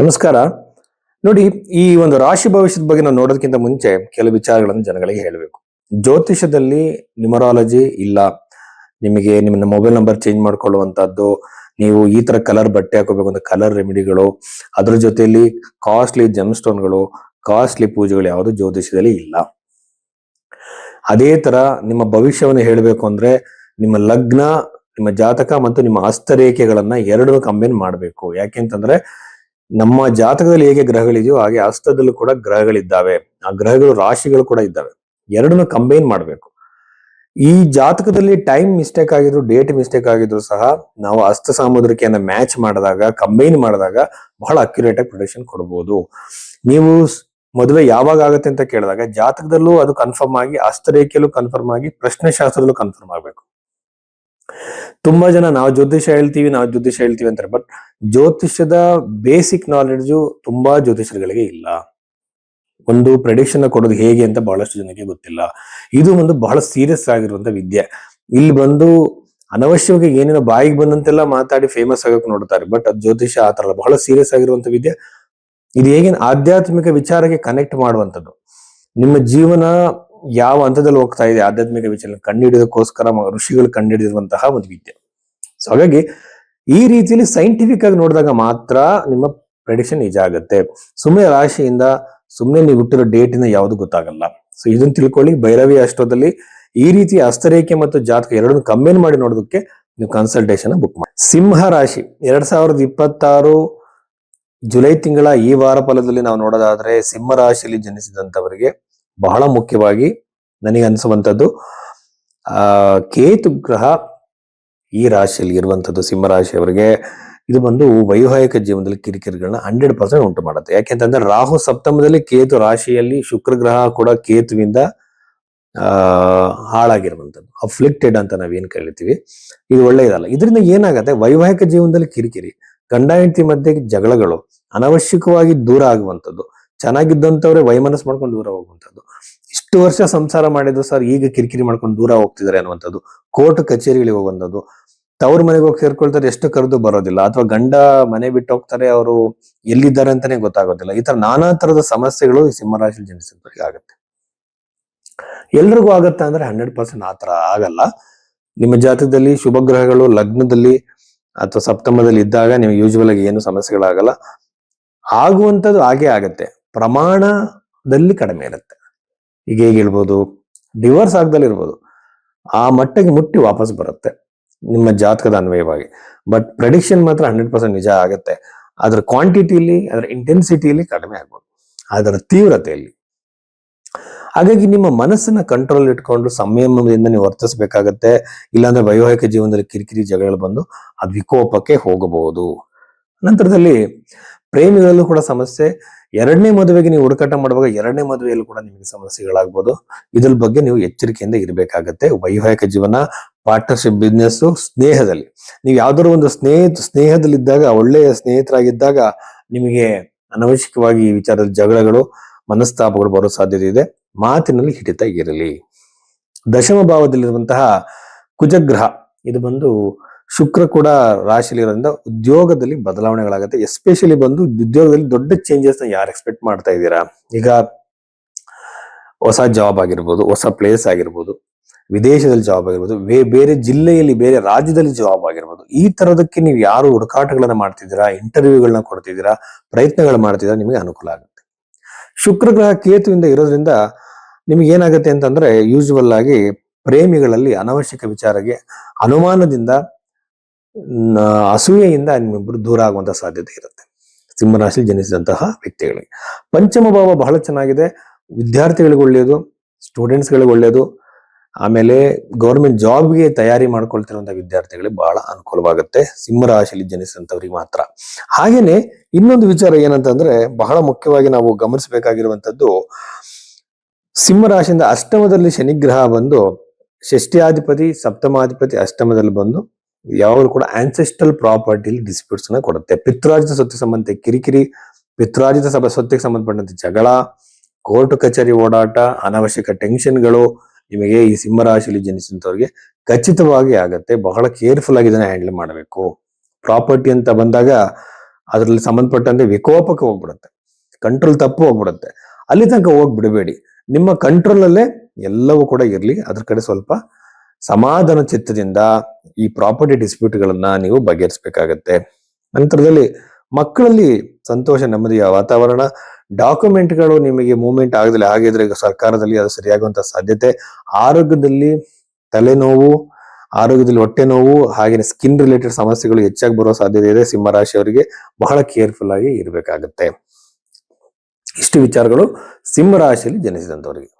ನಮಸ್ಕಾರ. ನೋಡಿ, ಈ ಒಂದು ರಾಶಿ ಭವಿಷ್ಯದ ಬಗ್ಗೆ ನಾವು ನೋಡೋದಕ್ಕಿಂತ ಮುಂಚೆ ಕೆಲವು ವಿಚಾರಗಳನ್ನು ಜನಗಳಿಗೆ ಹೇಳಬೇಕು. ಜ್ಯೋತಿಷದಲ್ಲಿ ನ್ಯೂಮರಾಲಜಿ ಇಲ್ಲ. ನಿಮಗೆ ನಿಮ್ಮ ಮೊಬೈಲ್ ನಂಬರ್ ಚೇಂಜ್ ಮಾಡ್ಕೊಳ್ಳುವಂತದ್ದು, ನೀವು ಈ ತರ ಕಲರ್ ಬಟ್ಟೆ ಹಾಕೋಬೇಕು ಅಂತ ಕಲರ್ ರೆಮಿಡಿಗಳು, ಅದ್ರ ಜೊತೆಯಲ್ಲಿ ಕಾಸ್ಟ್ಲಿ ಜೆಮ್ ಸ್ಟೋನ್ಗಳು, ಕಾಸ್ಟ್ಲಿ ಪೂಜೆಗಳು ಯಾವುದು ಜ್ಯೋತಿಷದಲ್ಲಿ ಇಲ್ಲ. ಅದೇ ತರ ನಿಮ್ಮ ಭವಿಷ್ಯವನ್ನು ಹೇಳಬೇಕು ಅಂದ್ರೆ ನಿಮ್ಮ ಲಗ್ನ, ನಿಮ್ಮ ಜಾತಕ ಮತ್ತು ನಿಮ್ಮ ಹಸ್ತರೇಖೆಗಳನ್ನ ಎರಡನ್ನೂ ಕಂಬೈನ್ ಮಾಡಬೇಕು. ಯಾಕೆಂತಂದ್ರೆ ನಮ್ಮ ಜಾತಕದಲ್ಲಿ ಹೇಗೆ ಗ್ರಹಗಳಿದೆಯೋ ಹಾಗೆ ಹಸ್ತದಲ್ಲೂ ಕೂಡ ಗ್ರಹಗಳಿದ್ದಾವೆ. ಆ ಗ್ರಹಗಳು ರಾಶಿಗಳು ಕೂಡ ಇದ್ದಾವೆ. ಎರಡನ್ನೂ ಕಂಬೈನ್ ಮಾಡಬೇಕು. ಈ ಜಾತಕದಲ್ಲಿ ಟೈಮ್ ಮಿಸ್ಟೇಕ್ ಆಗಿದ್ರು, ಡೇಟ್ ಮಿಸ್ಟೇಕ್ ಆಗಿದ್ರು ಸಹ ನಾವು ಹಸ್ತ ಸಾಮುದ್ರಿಕೆಯನ್ನ ಮ್ಯಾಚ್ ಮಾಡಿದಾಗ, ಕಂಬೈನ್ ಮಾಡಿದಾಗ ಬಹಳ ಅಕ್ಯುರೇಟ್ ಆಗಿ ಪ್ರಿಡಿಕ್ಷನ್ ಕೊಡಬಹುದು. ನೀವು ಮದುವೆ ಯಾವಾಗ ಆಗುತ್ತೆ ಅಂತ ಕೇಳಿದಾಗ ಜಾತಕದಲ್ಲೂ ಅದು ಕನ್ಫರ್ಮ್ ಆಗಿ, ಹಸ್ತರೇಖೆಯಲ್ಲೂ ಕನ್ಫರ್ಮ್ ಆಗಿ, ಪ್ರಶ್ನೆ ಶಾಸ್ತ್ರದಲ್ಲೂ ಕನ್ಫರ್ಮ್ ಆಗ್ಬೇಕು. ತುಂಬಾ ಜನ ನಾವು ಜ್ಯೋತಿಷ ಹೇಳ್ತೀವಿ ಅಂತಾರೆ. ಬಟ್ ಜ್ಯೋತಿಷ್ಯದ ಬೇಸಿಕ್ ನಾಲೆಡ್ಜು ತುಂಬಾ ಜ್ಯೋತಿಷರುಗಳಿಗೆ ಇಲ್ಲ. ಒಂದು ಪ್ರೆಡಿಕ್ಷನ್ ಕೊಡೋದು ಹೇಗೆ ಅಂತ ಬಹಳಷ್ಟು ಜನಕ್ಕೆ ಗೊತ್ತಿಲ್ಲ. ಇದು ಒಂದು ಬಹಳ ಸೀರಿಯಸ್ ಆಗಿರುವಂತ ವಿದ್ಯೆ. ಇಲ್ಲಿ ಬಂದು ಅನವಶ್ಯವಾಗಿ ಏನೇನೋ ಬಾಯಿಗೆ ಬಂದಂತೆಲ್ಲ ಮಾತಾಡಿ ಫೇಮಸ್ ಆಗಕ್ಕೆ ನೋಡ್ತಾರೆ. ಬಟ್ ಅದು ಜ್ಯೋತಿಷ ಆತರ ಬಹಳ ಸೀರಿಯಸ್ ಆಗಿರುವಂತ ವಿದ್ಯೆ. ಇದು ಹೇಗೆ ಆಧ್ಯಾತ್ಮಿಕ ವಿಚಾರಕ್ಕೆ ಕನೆಕ್ಟ್ ಮಾಡುವಂಥದ್ದು. ನಿಮ್ಮ ಜೀವನ ಯಾವ ಹಂತದಲ್ಲಿ ಹೋಗ್ತಾ ಇದೆ ಆಧ್ಯಾತ್ಮಿಕ ವಿಚಾರ ಕಂಡುಹಿಡಿಯೋದಕ್ಕೋಸ್ಕರ ಋಷಿಗಳು ಕಂಡುಹಿಡಿದಿರುವಂತಹ ಒಂದು ವಿದ್ಯೆ. ಸೊ ಹಾಗಾಗಿ ಈ ರೀತಿಯಲ್ಲಿ ಸೈಂಟಿಫಿಕ್ ಆಗಿ ನೋಡಿದಾಗ ಮಾತ್ರ ನಿಮ್ಮ ಪ್ರೆಡಿಕ್ಷನ್ ನಿಜ ಆಗುತ್ತೆ. ಸುಮ್ಮನೆ ರಾಶಿಯಿಂದ, ಸುಮ್ಮನೆ ನೀವು ಹುಟ್ಟಿರೋ ಡೇಟ್ ಇಂದ ಯಾವುದು ಗೊತ್ತಾಗಲ್ಲ. ಸೊ ಇದನ್ನ ತಿಳ್ಕೊಳ್ಳಿ. ಭೈರವಿ ಅಷ್ಟೋದಲ್ಲಿ ಈ ರೀತಿ ಹಸ್ತರೇಖೆ ಮತ್ತು ಜಾತಕ ಎರಡನ್ನು ಕಂಬೈನ್ ಮಾಡಿ ನೋಡೋದಕ್ಕೆ ನೀವು ಕನ್ಸಲ್ಟೇಷನ್ ಬುಕ್ ಮಾಡಿ. ಸಿಂಹ ರಾಶಿ 2026 ಜುಲೈ ತಿಂಗಳ ಈ ವಾರ ಫಲದಲ್ಲಿ ನಾವು ನೋಡೋದಾದ್ರೆ ಸಿಂಹ ರಾಶಿಯಲ್ಲಿ ಜನಿಸಿದಂತವರಿಗೆ ಬಹಳ ಮುಖ್ಯವಾಗಿ ನನಗೆ ಅನಿಸುವಂತದ್ದು, ಕೇತು ಗ್ರಹ ಈ ರಾಶಿಯಲ್ಲಿ ಇರುವಂತದ್ದು ಸಿಂಹ ರಾಶಿಯವರಿಗೆ ಇದು ಬಂದು ವೈವಾಹಿಕ ಜೀವನದಲ್ಲಿ ಕಿರಿಕಿರಿಗಳನ್ನ 100% ಉಂಟು ಮಾಡುತ್ತೆ. ಯಾಕೆಂತಂದ್ರೆ ರಾಹು ಸಪ್ತಮದಲ್ಲಿ, ಕೇತು ರಾಶಿಯಲ್ಲಿ, ಶುಕ್ರ ಗ್ರಹ ಕೂಡ ಕೇತುವಿಂದ ಹಾಳಾಗಿರುವಂತದ್ದು, ಅಫ್ಲಿಕ್ಟೆಡ್ ಅಂತ ನಾವೇನ್ ಕರಿತೀವಿ. ಇದು ಒಳ್ಳೆಯದಲ್ಲ. ಇದರಿಂದ ಏನಾಗತ್ತೆ, ವೈವಾಹಿಕ ಜೀವನದಲ್ಲಿ ಕಿರಿಕಿರಿ, ಗಂಡ ಹೆಂಡತಿ ಮಧ್ಯೆ ಜಗಳಗಳು, ಅನವಶ್ಯಕವಾಗಿ ದೂರ ಆಗುವಂಥದ್ದು, ಚೆನ್ನಾಗಿದ್ದಂಥವ್ರೆ ವೈಮನಸ್ ಮಾಡ್ಕೊಂಡು ದೂರ ಹೋಗುವಂಥದ್ದು, ಇಷ್ಟು ವರ್ಷ ಸಂಸಾರ ಮಾಡಿದ್ರು ಸರ್ ಈಗ ಕಿರಿಕಿರಿ ಮಾಡ್ಕೊಂಡು ದೂರ ಹೋಗ್ತಿದ್ದಾರೆ ಅನ್ನುವಂಥದ್ದು, ಕೋರ್ಟ್ ಕಚೇರಿಗಳಿಗೆ ಹೋಗುವಂಥದ್ದು, ತವ್ರ ಮನೆಗೆ ಹೋಗಿ ಸೇರ್ಕೊಳ್ತಾರೆ, ಎಷ್ಟು ಕರೆದು ಬರೋದಿಲ್ಲ, ಅಥವಾ ಗಂಡ ಮನೆ ಬಿಟ್ಟು ಹೋಗ್ತಾರೆ, ಅವರು ಎಲ್ಲಿದ್ದಾರೆ ಅಂತಾನೆ ಗೊತ್ತಾಗೋದಿಲ್ಲ. ಈ ತರ ನಾನಾ ತರದ ಸಮಸ್ಯೆಗಳು ಈ ಸಿಂಹರಾಶಿ ಜನಿಸಿದವರಿಗೆ ಆಗುತ್ತೆ. ಎಲ್ರಿಗೂ ಆಗತ್ತ ಅಂದ್ರೆ 100% ಆತರ ಆಗಲ್ಲ. ನಿಮ್ಮ ಜಾತಕದಲ್ಲಿ ಶುಭ ಗ್ರಹಗಳು ಲಗ್ನದಲ್ಲಿ ಅಥವಾ ಸಪ್ತಮದಲ್ಲಿ ಇದ್ದಾಗ ನಿಮ್ಗೆ ಯೂಶುವಲ್ ಆಗಿ ಏನು ಸಮಸ್ಯೆಗಳಾಗಲ್ಲ. ಆಗುವಂಥದ್ದು ಹಾಗೆ ಆಗತ್ತೆ, ಪ್ರಮಾಣದಲ್ಲಿ ಕಡಿಮೆ ಇರುತ್ತೆ. ಈಗ ಹೇಗೆ ಹೇಳ್ಬೋದು, ಡಿವೋರ್ಸ್ ಆಗದಲ್ಲಿ ಇರ್ಬೋದು, ಆ ಮಟ್ಟಿಗೆ ಮುಟ್ಟಿ ವಾಪಸ್ ಬರುತ್ತೆ ನಿಮ್ಮ ಜಾತಕದ ಅನ್ವಯವಾಗಿ. ಬಟ್ ಪ್ರೆಡಿಕ್ಷನ್ ಮಾತ್ರ 100% ನಿಜ ಆಗುತ್ತೆ. ಅದರ ಕ್ವಾಂಟಿಟಿಲಿ, ಅದರ ಇಂಟೆನ್ಸಿಟಿಯಲ್ಲಿ ಕಡಿಮೆ ಆಗ್ಬೋದು, ಅದರ ತೀವ್ರತೆಯಲ್ಲಿ. ಹಾಗಾಗಿ ನಿಮ್ಮ ಮನಸ್ಸನ್ನ ಕಂಟ್ರೋಲ್ ಇಟ್ಕೊಂಡು ಸಂಯಮದಿಂದ ನೀವು ವರ್ತಿಸಬೇಕಾಗತ್ತೆ. ಇಲ್ಲಾಂದ್ರೆ ವೈವಾಹಿಕ ಜೀವನದಲ್ಲಿ ಕಿರಿಕಿರಿ ಜಗಳಗಳು ಬಂದು ಅದು ವಿಕೋಪಕ್ಕೆ ಹೋಗಬಹುದು. ನಂತರದಲ್ಲಿ ಪ್ರೇಮಿಗಳಲ್ಲೂ ಕೂಡ ಸಮಸ್ಯೆ. ಎರಡನೇ ಮದುವೆಗೆ ನೀವು ಹುಡುಕಾಟ ಮಾಡುವಾಗ ಎರಡನೇ ಮದುವೆಯಲ್ಲೂ ಕೂಡ ನಿಮಗೆ ಸಮಸ್ಯೆಗಳಾಗ್ಬೋದು. ಇದ್ರ ಬಗ್ಗೆ ನೀವು ಎಚ್ಚರಿಕೆಯಿಂದ ಇರಬೇಕಾಗತ್ತೆ. ವೈವಾಹಿಕ ಜೀವನ, ಪಾರ್ಟ್ನರ್ಶಿಪ್, ಬಿಸ್ನೆಸ್, ಸ್ನೇಹದಲ್ಲಿ ನೀವು ಯಾವ್ದಾದ್ರು ಒಂದು ಸ್ನೇಹದಲ್ಲಿದ್ದಾಗ, ಒಳ್ಳೆಯ ಸ್ನೇಹಿತರಾಗಿದ್ದಾಗ ನಿಮಗೆ ಅನವಶ್ಯಕವಾಗಿ ಈ ವಿಚಾರದಲ್ಲಿ ಜಗಳಗಳು, ಮನಸ್ತಾಪಗಳು ಬರೋ ಸಾಧ್ಯತೆ ಇದೆ. ಮಾತಿನಲ್ಲಿ ಹಿಡಿತ ಇರಲಿ. ದಶಮ ಭಾವದಲ್ಲಿರುವಂತಹ ಕುಜಗ್ರಹ ಇದು ಬಂದು ಶುಕ್ರ ಕೂಡ ರಾಶಿಯಲ್ಲಿ ಇರೋದ್ರಿಂದ ಉದ್ಯೋಗದಲ್ಲಿ ಬದಲಾವಣೆಗಳಾಗುತ್ತೆ. ಎಸ್ಪೆಷಲಿ ಬಂದು ಉದ್ಯೋಗದಲ್ಲಿ ದೊಡ್ಡ ಚೇಂಜಸ್ ನ ಯಾರು ಎಕ್ಸ್ಪೆಕ್ಟ್ ಮಾಡ್ತಾ ಇದ್ದೀರಾ, ಈಗ ಹೊಸ ಜಾಬ್ ಆಗಿರ್ಬೋದು, ಹೊಸ ಪ್ಲೇಸ್ ಆಗಿರ್ಬೋದು, ವಿದೇಶದಲ್ಲಿ ಜಾಬ್ ಆಗಿರ್ಬೋದು, ಬೇರೆ ಜಿಲ್ಲೆಯಲ್ಲಿ, ಬೇರೆ ರಾಜ್ಯದಲ್ಲಿ ಜಾಬ್ ಆಗಿರ್ಬೋದು, ಈ ತರದಕ್ಕೆ ನೀವು ಯಾರು ಹುಡುಕಾಟಗಳನ್ನ ಮಾಡ್ತಿದ್ದೀರಾ, ಇಂಟರ್ವ್ಯೂಗಳನ್ನ ಕೊಡ್ತಿದ್ದೀರಾ, ಪ್ರಯತ್ನಗಳು ಮಾಡ್ತಿದ್ದೀರಾ, ನಿಮಗೆ ಅನುಕೂಲ ಆಗುತ್ತೆ. ಶುಕ್ರ ಗ್ರಹ ಕೇತುವಿಂದ ಇರೋದ್ರಿಂದ ನಿಮ್ಗೆ ಏನಾಗುತ್ತೆ ಅಂತಂದ್ರೆ ಯೂಶುವಲ್ ಆಗಿ ಪ್ರೇಮಿಗಳಲ್ಲಿ ಅನವಶ್ಯಕ ವಿಚಾರಕ್ಕೆ ಅನುಮಾನದಿಂದ, ಅಸೂಯೆಯಿಂದ ನಿಮ್ಮಿಬ್ಬರು ದೂರ ಆಗುವಂತ ಸಾಧ್ಯತೆ ಇರುತ್ತೆ ಸಿಂಹರಾಶಿ ಜನಿಸಿದಂತಹ ವ್ಯಕ್ತಿಗಳಿಗೆ. ಪಂಚಮ ಭಾವ ಬಹಳ ಚೆನ್ನಾಗಿದೆ. ವಿದ್ಯಾರ್ಥಿಗಳಿಗೆ ಒಳ್ಳೆಯದು, ಸ್ಟೂಡೆಂಟ್ಸ್ಗಳಿಗೆ ಒಳ್ಳೆಯದು. ಆಮೇಲೆ ಗೌರ್ಮೆಂಟ್ ಜಾಬ್ಗೆ ತಯಾರಿ ಮಾಡ್ಕೊಳ್ತಿರುವಂತಹ ವಿದ್ಯಾರ್ಥಿಗಳಿಗೆ ಬಹಳ ಅನುಕೂಲವಾಗುತ್ತೆ ಸಿಂಹರಾಶಿಯಲ್ಲಿ ಜನಿಸಿದಂಥವ್ರಿಗೆ ಮಾತ್ರ. ಹಾಗೇನೆ ಇನ್ನೊಂದು ವಿಚಾರ ಏನಂತಂದ್ರೆ ಬಹಳ ಮುಖ್ಯವಾಗಿ ನಾವು ಗಮನಿಸಬೇಕಾಗಿರುವಂತದ್ದು, ಸಿಂಹರಾಶಿಯಿಂದ ಅಷ್ಟಮದಲ್ಲಿ ಶನಿಗ್ರಹ ಬಂದು ಷಷ್ಠ್ಯಾಧಿಪತಿ, ಸಪ್ತಮಾಧಿಪತಿ ಅಷ್ಟಮದಲ್ಲಿ ಬಂದು ಯಾವಾಗಲೂ ಕೂಡ ಆನ್ಸೆಸ್ಟ್ರಲ್ ಪ್ರಾಪರ್ಟಿಲಿ ಡಿಸ್ಪ್ಯೂಟ್ಸ್ ನ ಕೊಡುತ್ತೆ. ಪಿತೃರಾಜಿತ ಸ್ವತ್ತಿಗೆ ಸಂಬಂಧ ಕಿರಿಕಿರಿ, ಪಿತೃರಾಜಿತ ಸ್ವತ್ತಿಗೆ ಸಂಬಂಧಪಟ್ಟಂತೆ ಜಗಳ, ಕೋರ್ಟ್ ಕಚೇರಿ ಓಡಾಟ, ಅನಾವಶ್ಯಕ ಟೆನ್ಷನ್ಗಳು ನಿಮಗೆ ಈ ಸಿಂಹರಾಶಿಯಲ್ಲಿ ಜನಿಸಿದಂಥವ್ರಿಗೆ ಖಚಿತವಾಗಿ ಆಗತ್ತೆ. ಬಹಳ ಕೇರ್ಫುಲ್ ಆಗಿ ಇದನ್ನ ಹ್ಯಾಂಡಲ್ ಮಾಡಬೇಕು. ಪ್ರಾಪರ್ಟಿ ಅಂತ ಬಂದಾಗ ಅದರಲ್ಲಿ ಸಂಬಂಧಪಟ್ಟಂತೆ ವಿಕೋಪಕ್ಕೆ ಹೋಗ್ಬಿಡುತ್ತೆ, ಕಂಟ್ರೋಲ್ ತಪ್ಪು ಹೋಗ್ಬಿಡುತ್ತೆ. ಅಲ್ಲಿ ತನಕ ಹೋಗ್ಬಿಡಬೇಡಿ. ನಿಮ್ಮ ಕಂಟ್ರೋಲ್ ಅಲ್ಲೇ ಎಲ್ಲವೂ ಕೂಡ ಇರ್ಲಿ. ಅದ್ರ ಕಡೆ ಸ್ವಲ್ಪ ಸಮಾಧಾನ ಚಿತ್ತದಿಂದ ಈ ಪ್ರಾಪರ್ಟಿ ಡಿಸ್ಪ್ಯೂಟ್ಗಳನ್ನ ನೀವು ಬಗೆಹರಿಸಬೇಕಾಗತ್ತೆ. ನಂತರದಲ್ಲಿ ಮಕ್ಕಳಲ್ಲಿ ಸಂತೋಷ, ನೆಮ್ಮದಿಯ ವಾತಾವರಣ. ಡಾಕ್ಯುಮೆಂಟ್ಗಳು ನಿಮಗೆ ಮೂವ್ಮೆಂಟ್ ಆಗದಲ್ಲಿ ಆಗಿದ್ರೆ ಈಗ ಸರ್ಕಾರದಲ್ಲಿ ಅದು ಸರಿಯಾಗುವಂತ ಸಾಧ್ಯತೆ. ಆರೋಗ್ಯದಲ್ಲಿ ತಲೆನೋವು, ಆರೋಗ್ಯದಲ್ಲಿ ಹೊಟ್ಟೆ ನೋವು, ಹಾಗೆ ಸ್ಕಿನ್ ರಿಲೇಟೆಡ್ ಸಮಸ್ಯೆಗಳು ಹೆಚ್ಚಾಗಿ ಬರೋ ಸಾಧ್ಯತೆ ಇದೆ. ಸಿಂಹ ರಾಶಿಯವರಿಗೆ ಬಹಳ ಕೇರ್ಫುಲ್ ಆಗಿ ಇರಬೇಕಾಗತ್ತೆ. ಇಷ್ಟು ವಿಚಾರಗಳು ಸಿಂಹ ರಾಶಿಯಲ್ಲಿ ಜನಿಸಿದಂತವರಿಗೆ.